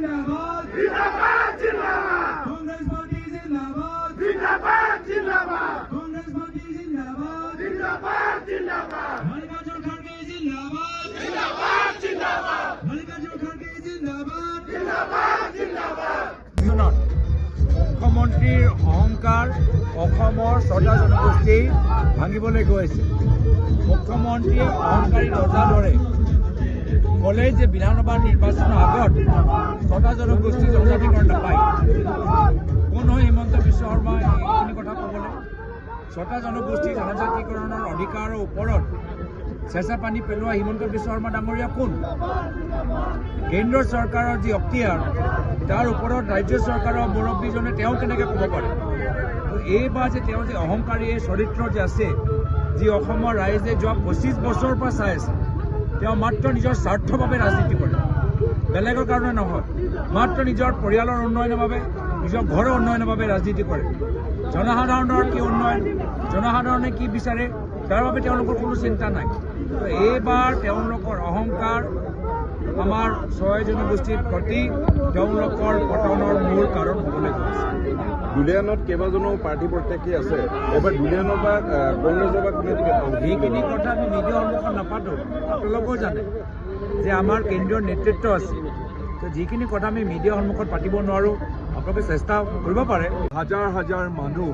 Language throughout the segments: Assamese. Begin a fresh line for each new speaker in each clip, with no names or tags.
जिंदाबाद
जिंदाबाद जिंदाबाद
कांग्रेस पार्टी जिंदाबाद
जिंदाबाद जिंदाबाद
कांग्रेस पार्टी जिंदाबाद
जिंदाबाद जिंदाबाद
मल्लिकार्जुन खड़गे जिंदाबाद
जिंदाबाद जिंदाबाद
मल्लिकार्जुन खड़गे जिंदाबाद
जिंदाबाद जिंदाबाद
মুখ্যমন্ত্ৰীৰ অহংকাৰ অসমৰ ছটা জনগোষ্ঠী ভাঙিবলৈ গৈ আছে। মুখ্যমন্ত্ৰীয়ে অহংকাৰী ৰজাৰ দৰে ক'লে যে বিধানসভা নিৰ্বাচনৰ আগত ছটা জনগোষ্ঠী জনজাতিকৰণ নাপায়। কোন হয় হিমন্ত বিশ্ব শৰ্মা এইখিনি কথা ক'বলৈ? ছটা জনগোষ্ঠী জনজাতিকৰণৰ অধিকাৰৰ ওপৰত চেঁচা পানী পেলোৱা হিমন্ত বিশ্ব শৰ্মা ডাঙৰীয়া কোন? কেন্দ্ৰ চৰকাৰৰ যি অক্তিয়াৰ তাৰ ওপৰত ৰাজ্য চৰকাৰৰ মুৰব্বীজনে তেওঁ কেনেকৈ ক'ব পাৰে? এইবাৰ যে তেওঁ যে অহংকাৰী চৰিত্ৰ যে আছে, যি অসমৰ ৰাইজে যোৱা 25 বছৰৰ পৰা চাই আছে, তেওঁ মাত্ৰ নিজৰ স্বাৰ্থৰ বাবে ৰাজনীতি কৰে, বেলেগৰ কাৰণে নহয়। মাত্ৰ নিজৰ পৰিয়ালৰ উন্নয়নৰ বাবে, নিজৰ ঘৰৰ উন্নয়নৰ বাবে ৰাজনীতি কৰে। জনসাধাৰণৰ কি উন্নয়ন, জনসাধাৰণে কি বিচাৰে তাৰ বাবে তেওঁলোকৰ কোনো চিন্তা নাই। এইবাৰ তেওঁলোকৰ অহংকাৰ আমাৰ ছয় জনগোষ্ঠীৰ প্ৰতি তেওঁলোকৰ পতনৰ মূল কাৰণ হ'বলৈ গৈছে।
দুলীয়ানত কেইবাজনো প্ৰাৰ্থী প্ৰত্যাশী আছে, এবাৰ দুলীয়ানৰ বা কংগ্ৰেছৰ বা কোনে
সেইখিনি কথা আমি মিডিয়াৰ সন্মুখত নাপাতোঁ। আপোনালোকেও জানে যে আমাৰ কেন্দ্ৰীয় নেতৃত্ব আছে, যিখিনি কথা আমি মিডিয়াৰ সন্মুখত পাতিব নোৱাৰোঁ। আপোনালোকে চেষ্টা কৰিব পাৰে।
হাজাৰ হাজাৰ মানুহ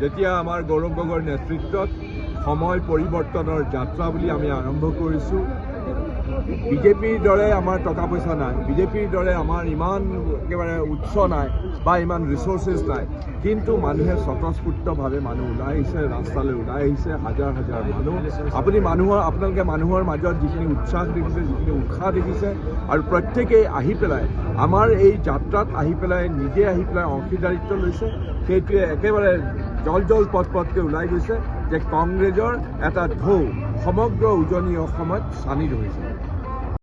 যেতিয়া আমাৰ গৌৰৱ গগৈৰ নেতৃত্বত সময় পৰিৱৰ্তনৰ যাত্ৰা বুলি আমি আৰম্ভ কৰিছোঁ। বিজেপিৰ দৰে আমাৰ টকা পইচা নাই, বিজেপিৰ দৰে আমাৰ ইমান একেবাৰে উৎস নাই বা ইমান ৰিচোৰ্চেছ নাই, কিন্তু মানুহে স্বতঃস্ফূৰ্তভাৱে মানুহ ওলাই আহিছে, ৰাস্তালৈ ওলাই আহিছে হাজাৰ হাজাৰ মানুহ। আপোনালোকে মানুহৰ মাজত যিখিনি উৎসাহ দেখিছে, যিখিনি উৎসাহ দেখিছে, আৰু প্ৰত্যেকেই আহি পেলাই আমাৰ এই যাত্ৰাত আহি পেলাই নিজে আহি পেলাই অংশীদাৰিত্ব লৈছে। সেইটোৱে একেবাৰে জল পটকৈ ওলাই গৈছে যে কংগ্ৰেছৰ এটা ঢৌ সমগ্ৰ উজনি অসমত চানি ধৰিছে।